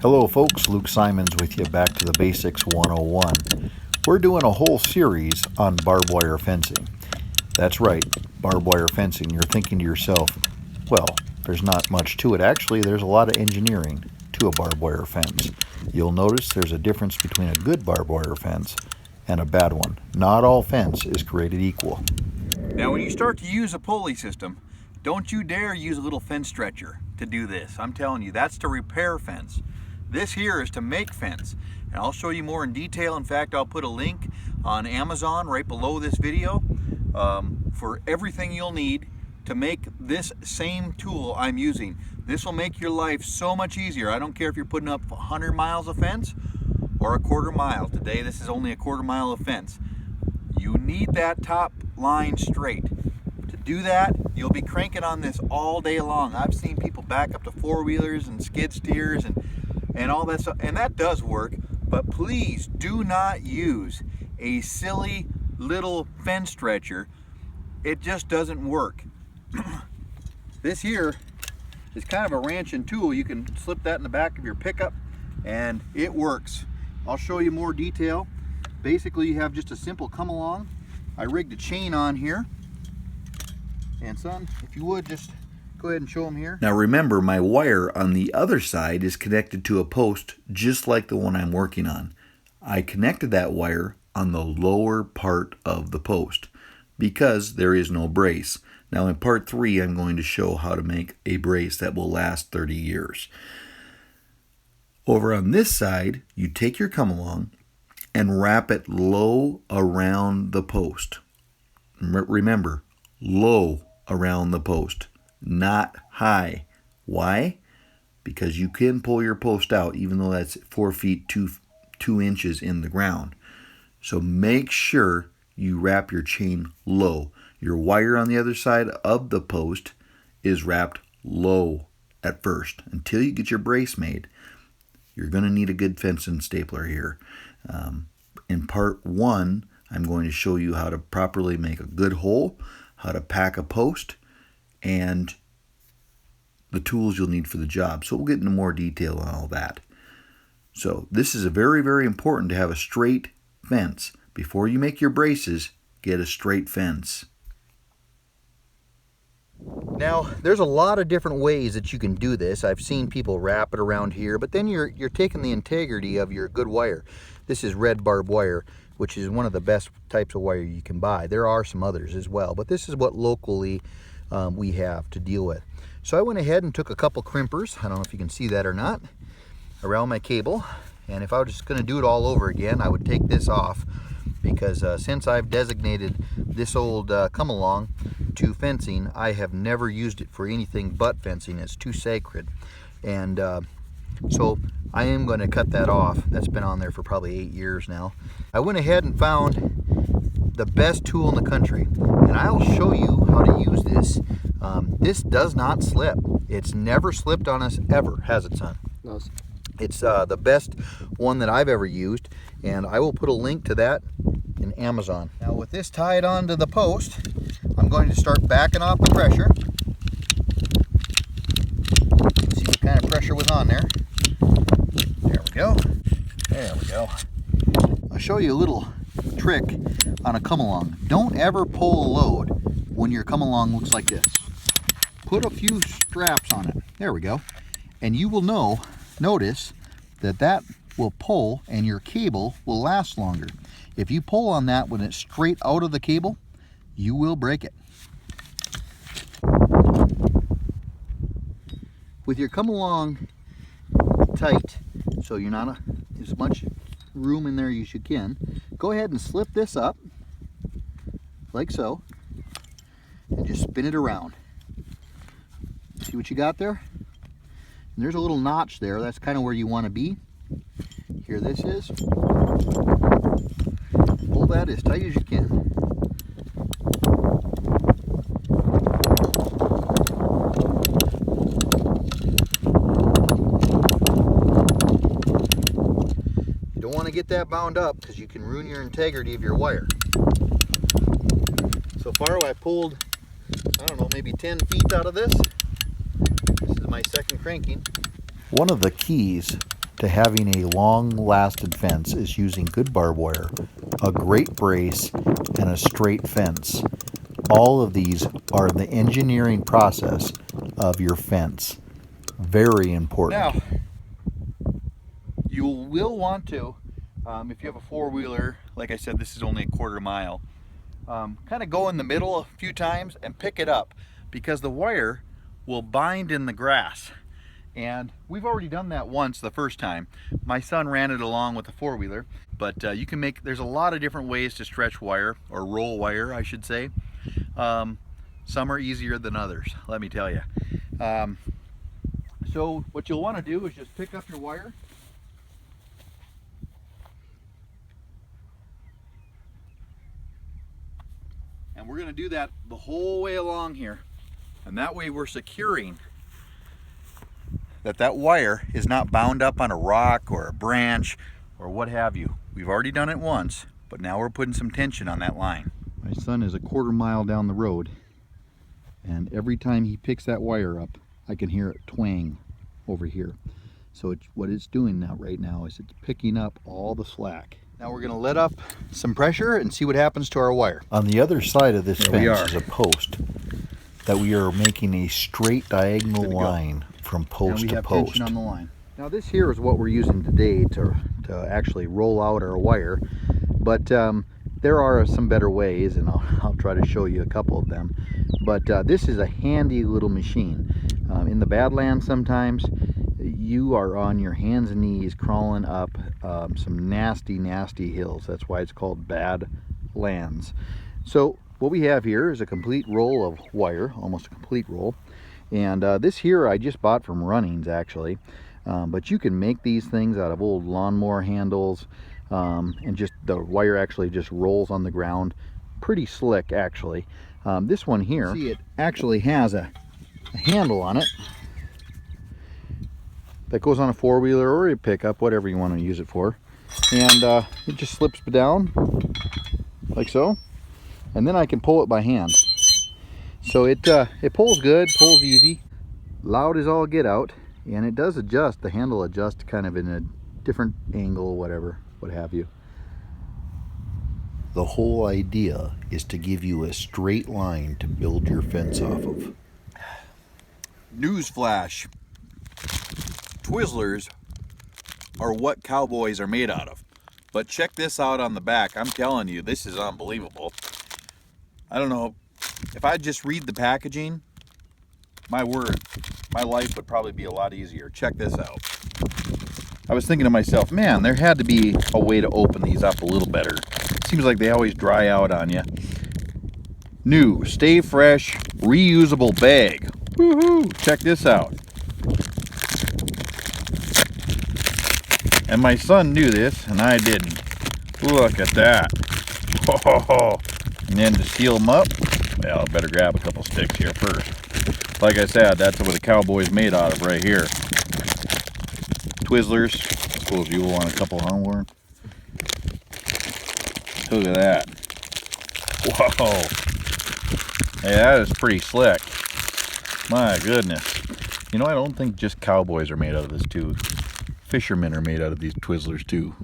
Hello folks, Luke Simons with you, back to the Basics 101. We're doing a whole series on barbed wire fencing. That's right, barbed wire fencing. You're thinking to yourself, well, there's not much to it. Actually, there's a lot of engineering to a barbed wire fence. You'll notice there's a difference between a good barbed wire fence and a bad one. Not all fence is created equal. Now when you start to use a pulley system, don't you dare use a little fence stretcher to do this. I'm telling you, that's to repair fence. This here is to make fence, and I'll show you more in detail. In fact, I'll put a link on Amazon right below this video for everything you'll need to make this same tool I'm using. This will make your life so much easier. I don't care if you're putting up 100 miles of fence or a quarter mile. Today this is only a quarter mile of fence. You need that top line straight. To do that, you'll be cranking on this all day long. I've seen people back up to four-wheelers and skid steers and all that stuff, and that does work, but please do not use a silly little fence stretcher. It just doesn't work. This here is kind of a wrenching tool. You can slip that in the back of your pickup and it works. I'll show you more detail. Basically, you have just a simple come along. I rigged a chain on here, and son, if you would just go ahead and show them here. Now remember, my wire on the other side is connected to a post just like the one I'm working on. I connected that wire on the lower part of the post because there is no brace. Now in part 3, I'm going to show how to make a brace that will last 30 years. Over on this side, you take your come along and wrap it low around the post. Remember, low around the post, not high. Why? Because you can pull your post out even though that's 4 feet 2 inches in the ground. So make sure you wrap your chain low. Your wire on the other side of the post is wrapped low at first until you get your brace made. You're going to need a good fencing stapler here. In part 1, I'm going to show you how to properly make a good hole, how to pack a post, and the tools you'll need for the job. So we'll get into more detail on all that. So this is very, very important to have a straight fence. Before you make your braces, get a straight fence. Now, there's a lot of different ways that you can do this. I've seen people wrap it around here, but then you're taking the integrity of your good wire. This is red barbed wire, which is one of the best types of wire you can buy. There are some others as well, but this is what locally we have to deal with. So I went ahead and took a couple crimpers, I don't know if you can see that or not, around my cable. And if I was just going to do it all over again, I would take this off, because since I've designated this old come along to fencing, I have never used it for anything but fencing. It's too sacred. And so I am going to cut that off. That's been on there for probably 8 years now. I went ahead and found the best tool in the country, and I'll show you how to use this. This does not slip. It's never slipped on us ever, has it, son? No. It's the best one that I've ever used, and I will put a link to that in Amazon. Now with this tied onto the post, I'm going to start backing off the pressure. See what kind of pressure was on there. There we go. There we go. I'll show you a little trick on a come along. Don't ever pull a load when your come along looks like this. Put a few straps on it. There we go. And you will notice that will pull and your cable will last longer. If you pull on that when it's straight out of the cable, you will break it. With your come along tight, so you're not as much room in there as you can, go ahead and slip this up like so and just spin it around. See what you got there? And there's a little notch there. That's kind of where you want to be. Here this is. Pull that as tight as you can. You don't want to get that bound up because you can ruin your integrity of your wire. So far I pulled, I don't know, maybe 10 feet out of this. This is my second cranking. One of the keys to having a long-lasted fence is using good barbed wire, a great brace, and a straight fence. All of these are the engineering process of your fence. Very important. Now, you will want to, if you have a four-wheeler, like I said, this is only a quarter mile, kind of go in the middle a few times and pick it up, because the wire will bind in the grass. And we've already done that once the first time. My son ran it along with a four-wheeler, but you can there's a lot of different ways to stretch wire, or roll wire, I should say. Some are easier than others, let me tell you. So what you'll want to do is just pick up your wire. And we're going to do that the whole way along here. And that way we're securing that wire is not bound up on a rock or a branch or what have you. We've already done it once, but now we're putting some tension on that line. My son is a quarter mile down the road, and every time he picks that wire up, I can hear it twang over here. So what it's doing now, right now, is it's picking up all the slack. Now we're going to let up some pressure and see what happens to our wire. On the other side of this There we fence is a post that we are making a straight diagonal line from post and we to have post. tension on the line. Now this here is what we're using today to actually roll out our wire, but there are some better ways, and I'll try to show you a couple of them. But this is a handy little machine. In the Badlands sometimes you are on your hands and knees crawling up some nasty hills. That's why it's called Badlands. So what we have here is a complete roll of wire, almost a complete roll. And this here I just bought from Runnings, actually. But you can make these things out of old lawnmower handles, and just the wire actually just rolls on the ground. Pretty slick, actually. This one here, see, it actually has a handle on it that goes on a four-wheeler or a pickup, whatever you want to use it for. And it just slips down like so, and then I can pull it by hand. So it pulls good, pulls easy, loud as all get out, and it does adjust. The handle adjusts kind of in a different angle, whatever, what have you. The whole idea is to give you a straight line to build your fence off of. Newsflash. Twizzlers are what Cowboys are made out of. But check this out on the back. I'm telling you, this is unbelievable. I don't know, if I just read the packaging, my word, my life would probably be a lot easier. Check this out. I was thinking to myself, man, there had to be a way to open these up a little better. Seems like they always dry out on you. New, stay fresh, reusable bag. Woohoo! Check this out. And my son knew this, and I didn't. Look at that. Oh, and then to seal them up, well, I better grab a couple sticks here first. Like I said, that's what the Cowboy's made out of right here. Twizzlers. I suppose you will want a couple, huh, Warren? Look at that. Whoa. Hey, that is pretty slick. My goodness. You know, I don't think just Cowboys are made out of this too. Fishermen are made out of these Twizzlers too.